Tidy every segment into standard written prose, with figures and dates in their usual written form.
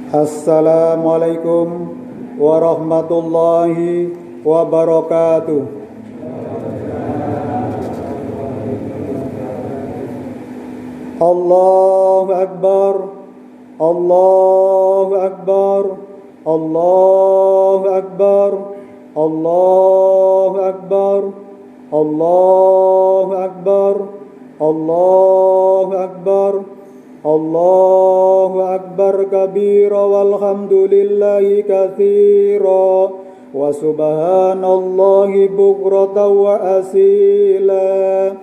Assalamualaikum warahmatullahi wabarakatuh. Allahu Akbar, Allahu Akbar, Allahu Akbar, Allahu Akbar, Allahu Akbar, Allahu Akbar, Allahu Akbar kabira walhamdulillahi katsira wa subhanallahi bukratan wa asila.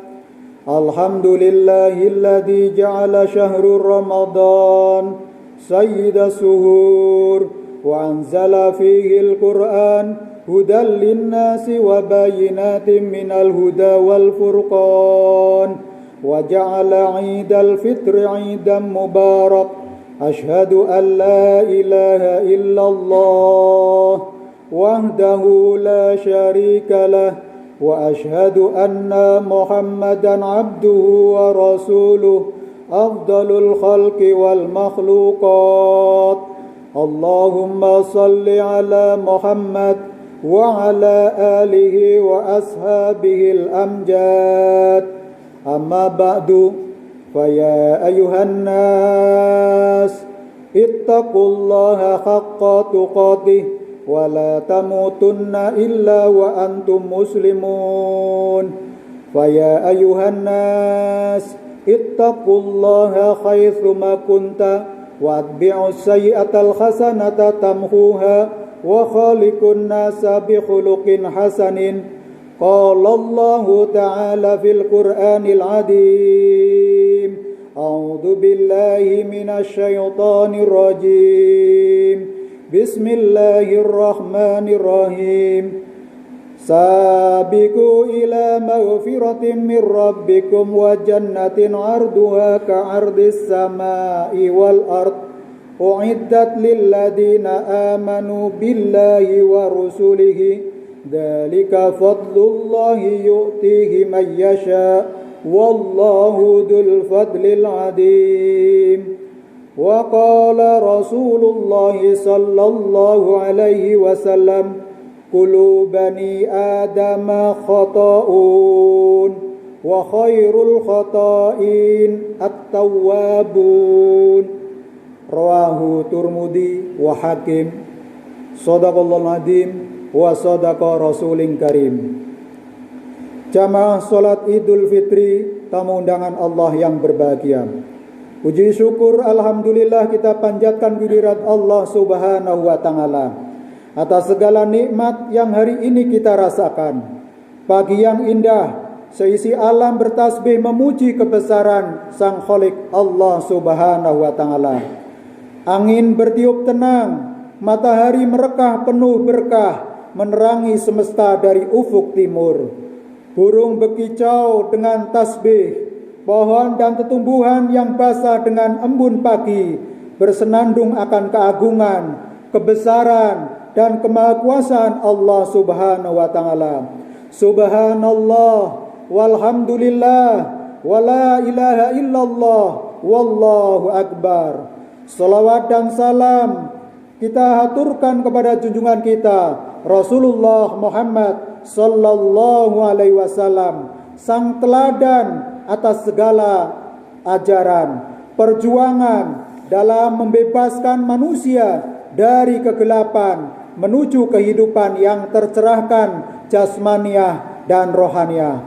Alhamdulillahilladzi ja'ala syahrul Ramadan sayyida suhur wa anzala fihil Qur'an hudan linnasi wa bayinatin minal huda wal furqan wa ja'ala 'idal fitri 'idan mubarak. Asyhadu an la ilaha illallah wahdahu la syarika lah wa asyhadu anna Muhammadan abduhu wa rasuluh afdalul khalqi wal makhluqat. Allahumma salli ala Muhammad wa ala alihi wa ashabihi al-amjad. Amma ba'du, faya ayuhan nas ittaqullaha haqqa tuqatih wa la tamutunna illa wa antum muslimun. Faya ayuhan nas ittaqullaha haitsuma kunta wa atbi'us sayyi'atal hasanata tamhuha wa khaliqun nasa bi khuluqin hasanin. Qala Allahu ta'ala fil Qur'anil 'adzim. A'udzu billahi minasy syaithanir rajim. Bismillahirrahmanirrahim. Sabiqu ila maghfiratin min rabbikum wa jannatin 'arduha ka'ardis samai wal ard u'iddat lil ladzina amanu billahi wa rusulihi. Dzalika fadlullahi yu'tihi man yasha wallahu dzul fadlil 'adzim. Wa qala Rasulullah sallallahu alaihi wasallam kullu bani adama khata'un wa khairul khata'in at-tawwabun. Rawahu Tirmidzi wa Hakim. Shadaqallahul adzim wa sadaqa rasulin karim. Jamaah salat Idul Fitri, tamu undangan Allah yang berbahagia. Puji syukur alhamdulillah kita panjatkan kehadirat Allah Subhanahu wa taala atas segala nikmat yang hari ini kita rasakan. Pagi yang indah, seisi alam bertasbih memuji kebesaran Sang Khalik Allah Subhanahu wa taala. Angin bertiup tenang, matahari merekah penuh berkah menerangi semesta dari ufuk timur. Burung berkicau dengan tasbih, pohon dan tumbuhan yang basah dengan embun pagi bersenandung akan keagungan, kebesaran dan kemahakuasaan Allah Subhanahu wa taala. Subhanallah walhamdulillah wala ilaha illallah wallahu akbar. Salawat dan salam kita haturkan kepada junjungan kita Rasulullah Muhammad sallallahu alaihi wasallam, sang teladan atas segala ajaran, perjuangan dalam membebaskan manusia dari kegelapan menuju kehidupan yang tercerahkan jasmaniah dan rohaniah.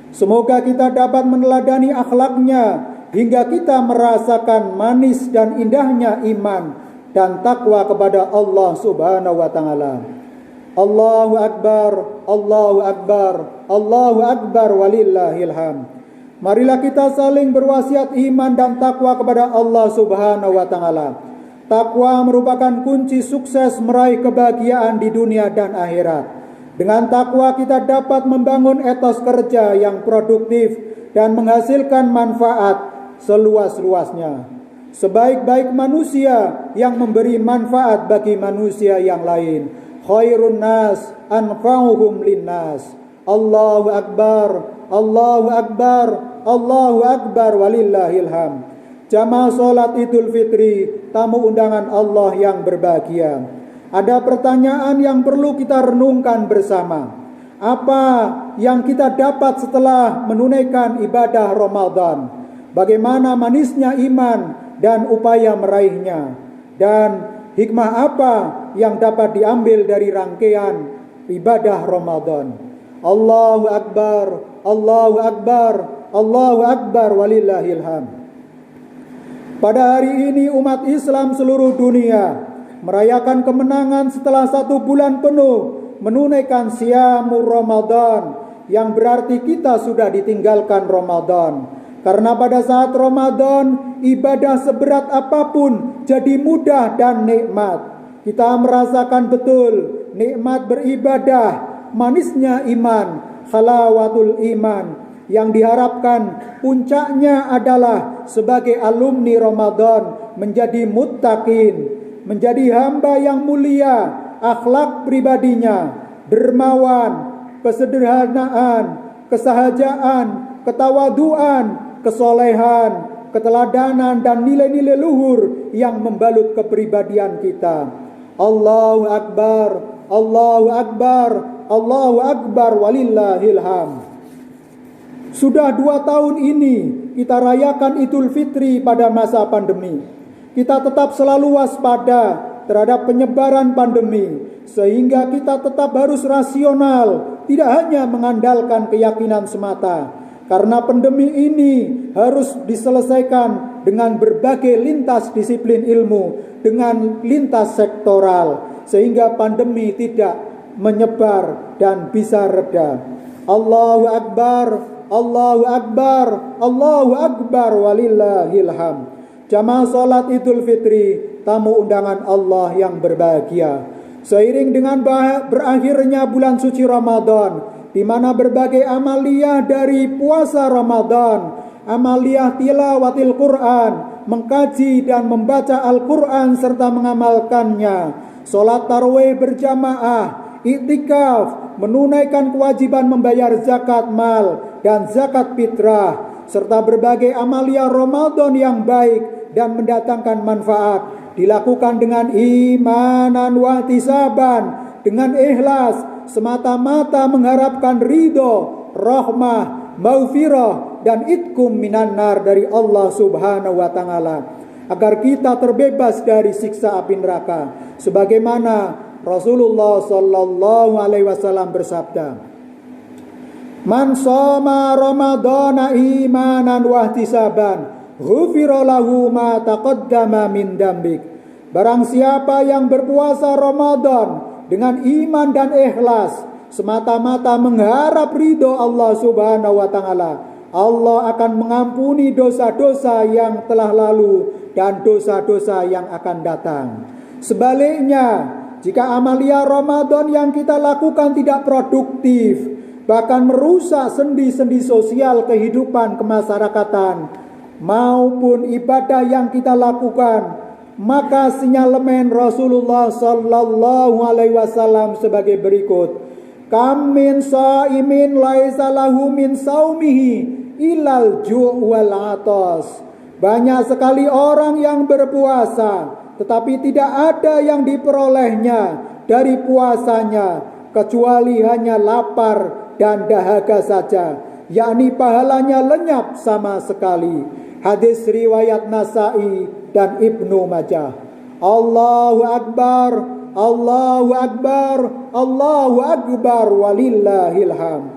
Semoga kita dapat meneladani akhlaknya hingga kita merasakan manis dan indahnya iman dan takwa kepada Allah Subhanahu wa taala. Allahu Akbar, Allahu Akbar, Allahu Akbar walillahil hamd. Marilah kita saling berwasiat iman dan takwa kepada Allah Subhanahu wa taala. Takwa merupakan kunci sukses meraih kebahagiaan di dunia dan akhirat. Dengan takwa kita dapat membangun etos kerja yang produktif dan menghasilkan manfaat seluas-luasnya. Sebaik-baik manusia yang memberi manfaat bagi manusia yang lain. Khairun nas anfa'uhum linnas. Allahu Akbar, Allahu Akbar, Allahu Akbar walillahil hamd. jamaah sholat Idul Fitri, tamu undangan Allah yang berbahagia. Ada pertanyaan yang perlu kita renungkan bersama. Apa yang kita dapat setelah menunaikan ibadah Ramadan? Bagaimana manisnya iman dan upaya meraihnya? Dan hikmah apa yang dapat diambil dari rangkaian ibadah Ramadan? Allahu Akbar, Allahu Akbar, Allahu Akbar, walillahil hamd. Pada hari ini umat Islam seluruh dunia merayakan kemenangan setelah 1 bulan penuh menunaikan Siyamul Ramadan, yang berarti kita sudah ditinggalkan Ramadan. Karena pada saat Ramadan, ibadah seberat apapun jadi mudah dan nikmat. Kita merasakan betul nikmat beribadah, manisnya iman, halawatul iman, yang diharapkan puncaknya adalah sebagai alumni Ramadan menjadi muttaqin, menjadi hamba yang mulia, akhlak pribadinya, dermawan, kesederhanaan, kesahajaan, ketawaduan, kesolehan, keteladanan, dan nilai-nilai luhur yang membalut kepribadian kita. Allahu Akbar, Allahu Akbar, Allahu Akbar, walillahil hamd. Sudah 2 tahun ini kita rayakan Idul Fitri pada masa pandemi. Kita tetap selalu waspada terhadap penyebaran pandemi, sehingga kita tetap harus rasional, tidak hanya mengandalkan keyakinan semata. Karena pandemi ini harus diselesaikan dengan berbagai lintas disiplin ilmu, dengan lintas sektoral, sehingga pandemi tidak menyebar dan bisa reda. Allahu Akbar, Allahu Akbar, Allahu Akbar, walillahil hamd. Jamaah sholat Idul Fitri, tamu undangan Allah yang berbahagia. Seiring dengan berakhirnya bulan suci Ramadan, di mana berbagai amaliyah dari puasa Ramadan, amaliyah tilawatil Quran, mengkaji dan membaca Al-Quran serta mengamalkannya, sholat tarawih berjamaah, iktikaf, menunaikan kewajiban membayar zakat mal dan zakat fitrah, serta berbagai amaliyah Ramadan yang baik dan mendatangkan manfaat, dilakukan dengan imanan wa ihtisaban, dengan ikhlas, semata-mata mengharapkan ridho, rahmah, maghfirah, dan itkum minan nar dari Allah Subhanahu wa Ta'ala, agar kita terbebas dari siksa api neraka. Sebagaimana Rasulullah sallallahu alaihi wasallam bersabda, "Man shoma Ramadhana imanan wa ihtisaban, ghufira lahu ma taqaddama min dzambik." Barang siapa yang berpuasa Ramadan dengan iman dan ikhlas, semata-mata mengharap ridho Allah Subhanahu wa Ta'ala, Allah akan mengampuni dosa-dosa yang telah lalu dan dosa-dosa yang akan datang. Sebaliknya, jika amalia Ramadan yang kita lakukan tidak produktif, bahkan merusak sendi-sendi sosial kehidupan kemasyarakatan maupun ibadah yang kita lakukan, maka sinyalemen Rasulullah sallallahu alaihi wasallam sebagai berikut: kam min shaimin laisa lahu min saumihi ilal ju' wal atas. Banyak sekali orang yang berpuasa, tetapi tidak ada yang diperolehnya dari puasanya kecuali hanya lapar dan dahaga saja, yakni pahalanya lenyap sama sekali. Hadis riwayat Nasa'i dan Ibnu Majah. Allahu Akbar, Allahu Akbar, Allahu Akbar, walillahil hamd.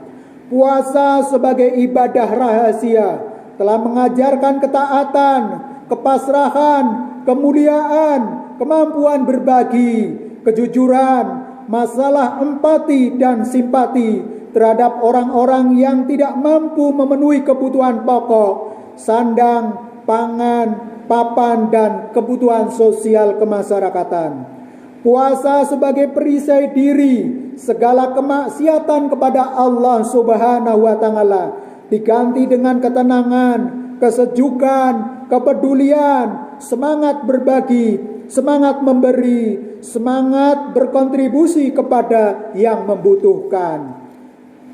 Puasa sebagai ibadah rahasia telah mengajarkan ketaatan, kepasrahan, kemuliaan, kemampuan berbagi, kejujuran, masalah empati dan simpati terhadap orang-orang yang tidak mampu memenuhi kebutuhan pokok, sandang, pangan, papan, dan kebutuhan sosial kemasyarakatan. Puasa sebagai perisai diri segala kemaksiatan kepada Allah Subhanahu wa Ta'ala diganti dengan ketenangan, kesejukan, kepedulian, semangat berbagi, semangat memberi, semangat berkontribusi kepada yang membutuhkan.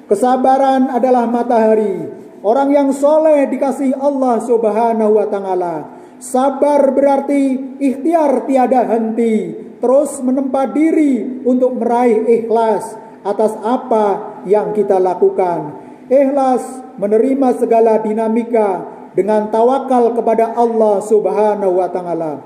Kesabaran adalah matahari. Orang yang soleh dikasihi Allah Subhanahu wa Ta'ala. Sabar berarti ikhtiar tiada henti, terus menempa diri untuk meraih ikhlas atas apa yang kita lakukan. Ikhlas menerima segala dinamika dengan tawakal kepada Allah Subhanahu wa taala.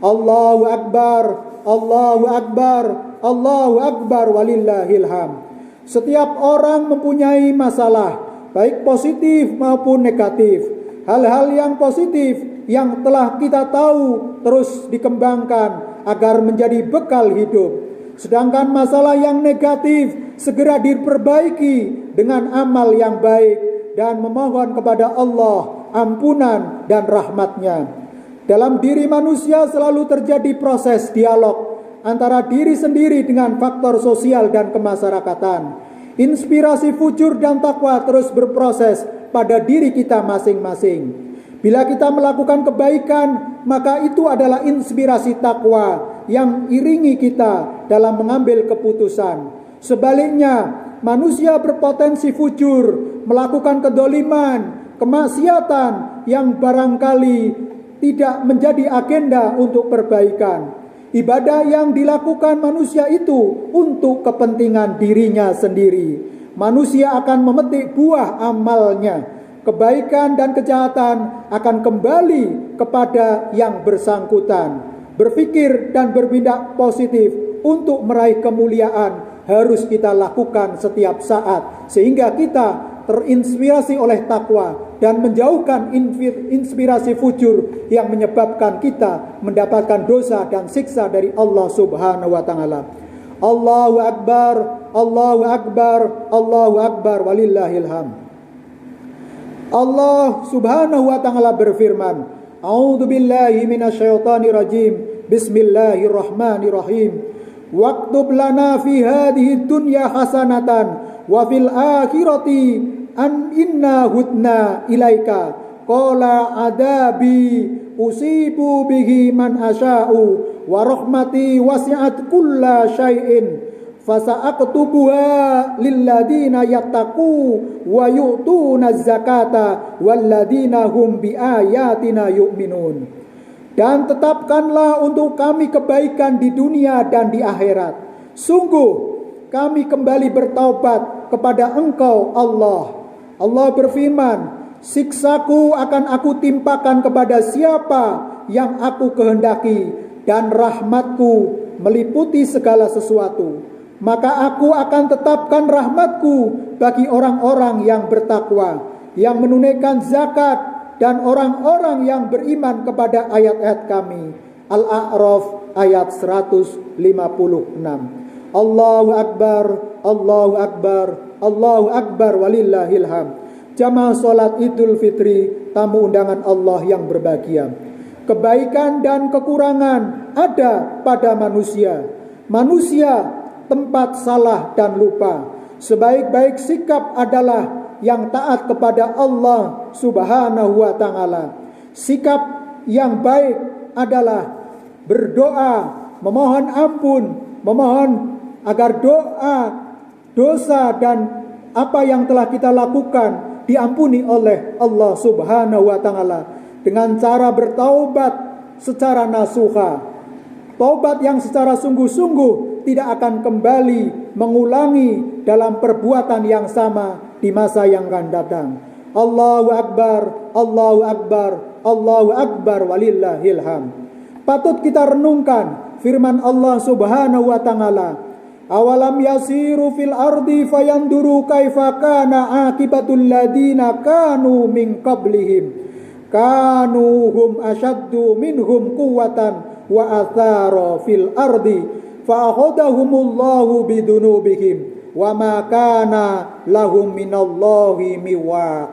Allahu Akbar, Allahu Akbar, Allahu Akbar walillahil hamd. Setiap orang mempunyai masalah, baik positif maupun negatif. Hal-hal yang positif yang telah kita tahu terus dikembangkan agar menjadi bekal hidup. Sedangkan masalah yang negatif segera diperbaiki dengan amal yang baik dan memohon kepada Allah ampunan dan rahmatnya. Dalam diri manusia selalu terjadi proses dialog antara diri sendiri dengan faktor sosial dan kemasyarakatan. Inspirasi fujur dan takwa terus berproses pada diri kita masing-masing. Bila kita melakukan kebaikan, maka itu adalah inspirasi takwa yang iringi kita dalam mengambil keputusan. Sebaliknya, manusia berpotensi fujur, melakukan kedoliman, kemaksiatan yang barangkali tidak menjadi agenda untuk perbaikan. Ibadah yang dilakukan manusia itu untuk kepentingan dirinya sendiri. Manusia akan memetik buah amalnya. Kebaikan dan kejahatan akan kembali kepada yang bersangkutan. Berpikir dan bertindak positif untuk meraih kemuliaan harus kita lakukan setiap saat, sehingga kita terinspirasi oleh takwa dan menjauhkan inspirasi fujur yang menyebabkan kita mendapatkan dosa dan siksa dari Allah Subhanahu wa taala. Allahu Akbar, Allahu Akbar, Allahu Akbar walillahil hamd. Allah Subhanahu wa taala berfirman, A'udzu billahi minasyaitonir rajim. Bismillahirrahmanirrahim. Waktub lana fi hadhihi dunya hasanatan wa fil akhirati an inna hudna ilaika. Qala adabi usibu bihi man asya'u wa rahmati wasi'at kulla syai'in. Fasa'aktubuha lilladina yattaqu wa yu'tuna zakata walladina hum biayatina yu'minun. Dan tetapkanlah untuk kami kebaikan di dunia dan di akhirat. Sungguh kami kembali bertaubat kepada Engkau Allah. Allah berfirman, siksaku akan aku timpakan kepada siapa yang aku kehendaki, dan rahmatku meliputi segala sesuatu. Maka aku akan tetapkan rahmatku bagi orang-orang yang bertakwa, yang menunaikan zakat, dan orang-orang yang beriman kepada ayat-ayat kami. Al-A'raf ayat 156. Allahu Akbar, Allahu Akbar, Allahu Akbar walillahil hamd. Jamaah salat Idul Fitri, tamu undangan Allah yang berbahagia. Kebaikan dan kekurangan ada pada manusia. Manusia tempat salah dan lupa. Sebaik-baik sikap adalah yang taat kepada Allah Subhanahu wa taala. Sikap yang baik adalah berdoa, memohon ampun, memohon agar dosa dan apa yang telah kita lakukan diampuni oleh Allah Subhanahu wa taala dengan cara bertaubat secara nasuha. Taubat yang secara sungguh-sungguh tidak akan kembali mengulangi dalam perbuatan yang sama di masa yang akan datang. Allahu Akbar, Allahu Akbar, Allahu Akbar walillahil hamd. Patut kita renungkan firman Allah Subhanahu wa taala, awalam yasiru fil ardi fayanduru kaifa kana akibatul ladina kanu min qablihim kanu hum ashaddu minhum quwwatan wa athara fil ardi fa akhadahumullahu bidunubihim wa ma kana lahum minallahi miwaq.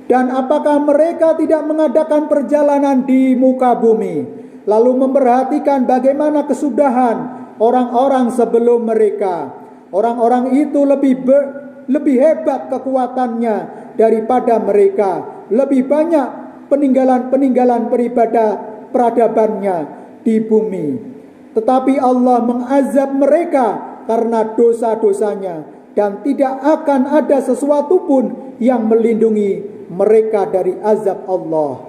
Dan apakah mereka tidak mengadakan perjalanan di muka bumi, lalu memperhatikan bagaimana kesudahan orang-orang sebelum mereka? Orang-orang itu lebih hebat kekuatannya daripada mereka, lebih banyak peninggalan-peninggalan peradabannya di bumi. Tetapi Allah mengazab mereka karena dosa-dosanya, dan tidak akan ada sesuatu pun yang melindungi mereka dari azab Allah.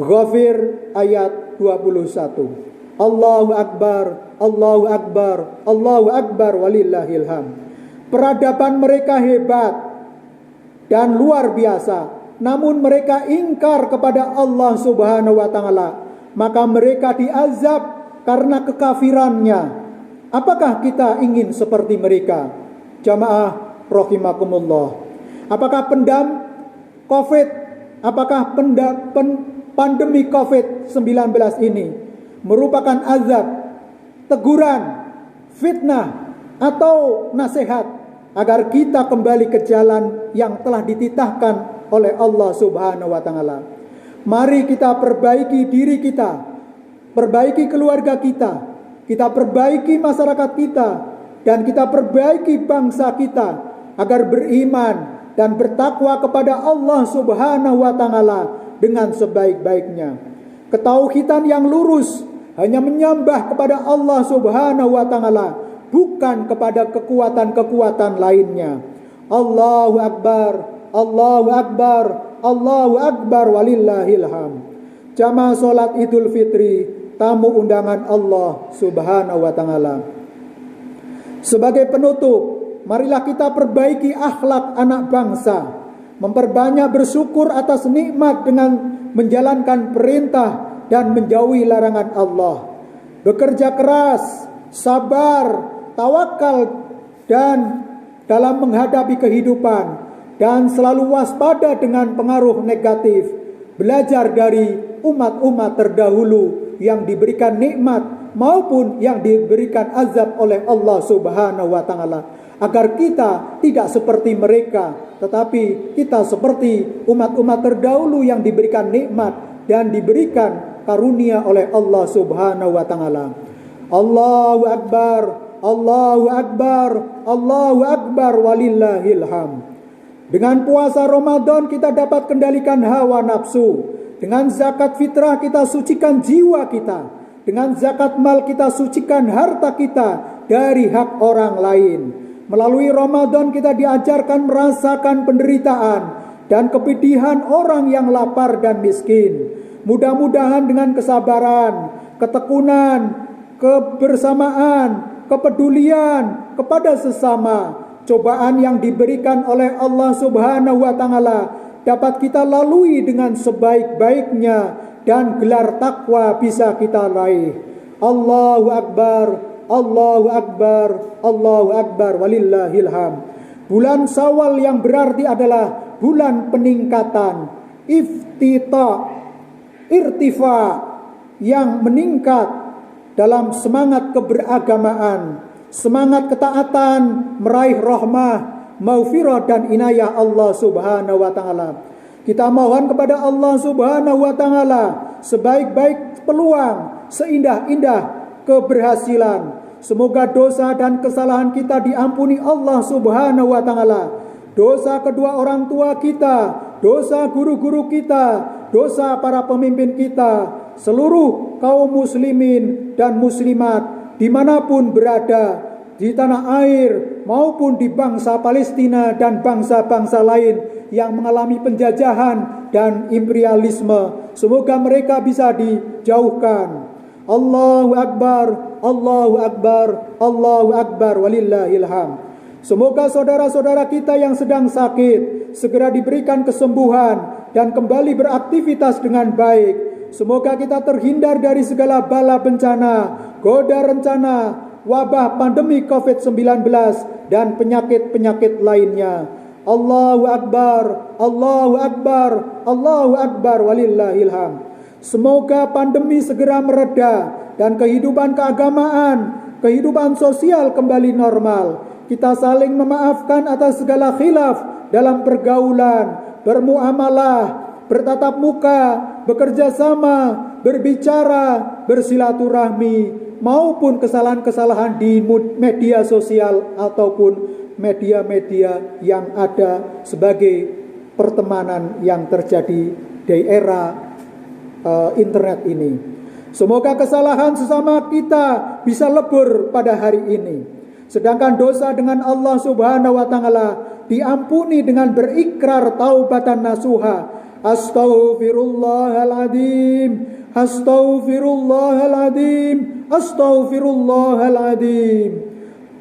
Ghafir ayat 21. Allahu Akbar, Allahu Akbar, Allahu Akbar walillahil hamd. Peradaban mereka hebat dan luar biasa, namun mereka ingkar kepada Allah Subhanahu wa taala, maka mereka diazab karena kekafirannya. Apakah kita ingin seperti mereka? Jamaah rahimakumullah. Apakah pandemi COVID-19 ini merupakan azab, teguran, fitnah, atau nasihat agar kita kembali ke jalan yang telah dititahkan oleh Allah Subhanahu wa taala? Mari kita perbaiki diri kita, perbaiki keluarga kita perbaiki masyarakat kita, dan kita perbaiki bangsa kita agar beriman dan bertakwa kepada Allah Subhanahu wa taala dengan sebaik-baiknya. Ketauhidan yang lurus hanya menyembah kepada Allah Subhanahu wa taala, bukan kepada kekuatan-kekuatan lainnya. Allahu Akbar, Allahu Akbar, Allahu Akbar walillahil hamd. Jamaah salat Idul Fitri, tamu undangan Allah Subhanahu wa taala. Sebagai penutup, marilah kita perbaiki akhlak anak bangsa, memperbanyak bersyukur atas nikmat dengan menjalankan perintah dan menjauhi larangan Allah. Bekerja keras, sabar, tawakal dan dalam menghadapi kehidupan, dan selalu waspada dengan pengaruh negatif. Belajar dari umat-umat terdahulu yang diberikan nikmat maupun yang diberikan azab oleh Allah Subhanahu wa taala, agar kita tidak seperti mereka, tetapi kita seperti umat-umat terdahulu yang diberikan nikmat dan diberikan karunia oleh Allah Subhanahu wa taala. Allahu Akbar, Allahu Akbar, Allahu Akbar walillahil hamd. Dengan puasa Ramadan kita dapat kendalikan hawa nafsu. Dengan zakat fitrah kita sucikan jiwa kita. Dengan zakat mal kita sucikan harta kita dari hak orang lain. Melalui Ramadan kita diajarkan merasakan penderitaan dan kepedihan orang yang lapar dan miskin. Mudah-mudahan dengan kesabaran, ketekunan, kebersamaan, kepedulian kepada sesama, cobaan yang diberikan oleh Allah Subhanahu wa taala dapat kita lalui dengan sebaik-baiknya, dan gelar takwa bisa kita raih. Allahu Akbar, Allahu Akbar, Allahu Akbar walillahil hamd. Bulan Syawal yang berarti adalah bulan peningkatan, irtifa yang meningkat dalam semangat keberagamaan, semangat ketaatan, meraih rahmah, maghfirah dan inayah Allah Subhanahu wa taala. Kita mohon kepada Allah Subhanahu wa taala sebaik-baik peluang, seindah-indah keberhasilan. Semoga dosa dan kesalahan kita diampuni Allah Subhanahu wa taala. Dosa kedua orang tua kita, dosa guru-guru kita, dosa para pemimpin kita, seluruh kaum muslimin dan muslimat dimanapun berada, di tanah air maupun di bangsa Palestina dan bangsa-bangsa lain yang mengalami penjajahan dan imperialisme. Semoga mereka bisa dijauhkan. Allahu Akbar, Allahu Akbar, Allahu Akbar walillahil hamd. Semoga saudara-saudara kita yang sedang sakit segera diberikan kesembuhan dan kembali beraktivitas dengan baik. Semoga kita terhindar dari segala bala bencana, goda rencana, wabah pandemi COVID-19 dan penyakit-penyakit lainnya. Allahu Akbar, Allahu Akbar, Allahu Akbar walillahil hamd. Semoga pandemi segera mereda dan kehidupan keagamaan, kehidupan sosial kembali normal. Kita saling memaafkan atas segala khilaf dalam pergaulan, bermuamalah, bertatap muka, bekerja sama, berbicara, bersilaturahmi, maupun kesalahan-kesalahan di media sosial ataupun media-media yang ada sebagai pertemanan yang terjadi di era internet ini. Semoga kesalahan sesama kita bisa lebur pada hari ini. Sedangkan dosa dengan Allah Subhanahu wa taala diampuni dengan berikrar taubatan nasuha, Astaghfirullahaladzim, astaghfirullahaladzim, astaghfirullahaladzim.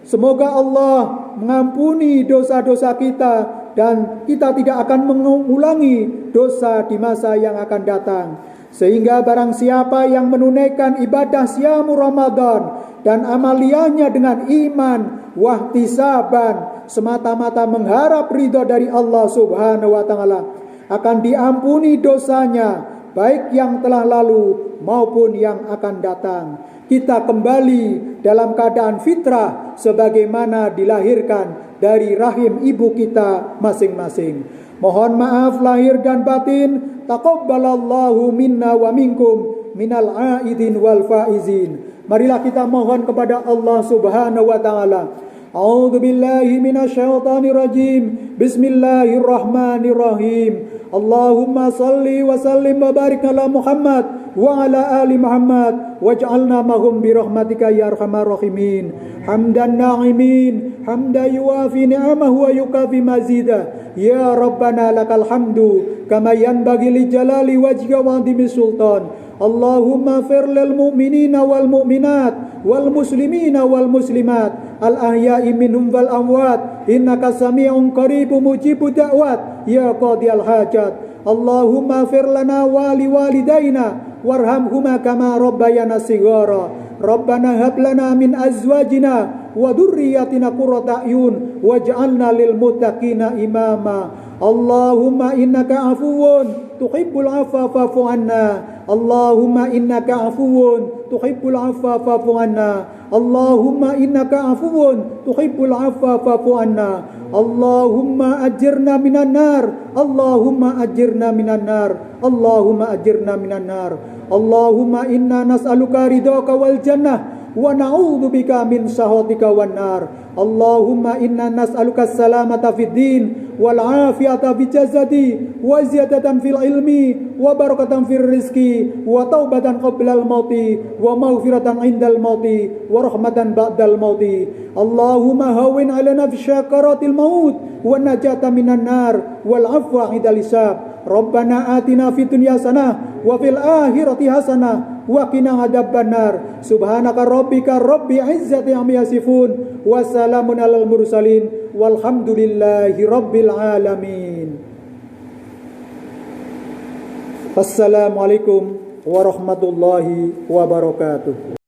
Semoga Allah mengampuni dosa-dosa kita dan kita tidak akan mengulangi dosa di masa yang akan datang. Sehingga barang siapa yang menunaikan ibadah siamu Ramadan dan amaliyahnya dengan iman, wahtisaban, semata-mata mengharap ridha dari Allah Subhanahu wa taala, akan diampuni dosanya, baik yang telah lalu maupun yang akan datang. Kita kembali dalam keadaan fitrah sebagaimana dilahirkan dari rahim ibu kita masing-masing. Mohon maaf lahir dan batin. Taqabbalallahu minna wa minkum minal aidin wal faizin. Marilah kita mohon kepada Allah Subhanahu wa taala. A'udzu billahi minasyaitonir rajim. Bismillahirrahmanirrahim. Allahumma salli wa sallim wa barik ala Muhammad wa ala ali Muhammad waj'alna mahum bi rahmatika ya arhamar rahimin. Hamdan na'imin, hamda yuwafi ni'amahu wa yukafi mazida. Ya Rabbana lakal hamdu kama yanbaghi li jalali wajhika wa 'azimi sultan. Allahumma fir lil mu'minina wal mu'minat wal muslimina wal muslimat al ahya'i minhum wal amwat innaka sami'un qaribun mujibud da'wat ya qadiyal hajat. Allahumma fir lana wa li walidaina warhamhuma kama rabbayana shighara. Rabbana hab lana min azwajina wa dhurriyyatina qurrata a'yun waj'alna lil muttaqina imama. Allahumma innaka afuwun tuhibbul afwa fa'fu anna. Allahumma innaka afuwun tuhibbul afwa fa'fu anna. Allahumma innaka afuwun tuhibbul afwa fa'fu anna. Allahumma ajirna minan nar. Allahumma ajirna minan nar. Allahumma ajirna minan nar. Allahumma inna nas'aluka ridhaka wal jannah wa na'udzubika min sakhatika wan nar. Allahumma inna nas'aluka salamata fid din wal afiyata fi jasadi wa ziyadatan fil ilmi wa barakatan fil rizqi wa taubatan qablal mauti wa maghfiratan indal mauti wa rahmatan ba'dal mauti. Allahumma hawwin 'alaina fi syakaratil maut wa najata minan nar wal afwa 'indal hisab. Rabbana atina fid dunya hasanah wa fil akhirati hasanah wa qina adzabannar. Subhanaka rabbika rabbil izzati amma yasifun wa salamun alal mursalin walhamdulillahi rabbil alamin. Assalamualaikum warahmatullahi wabarakatuh.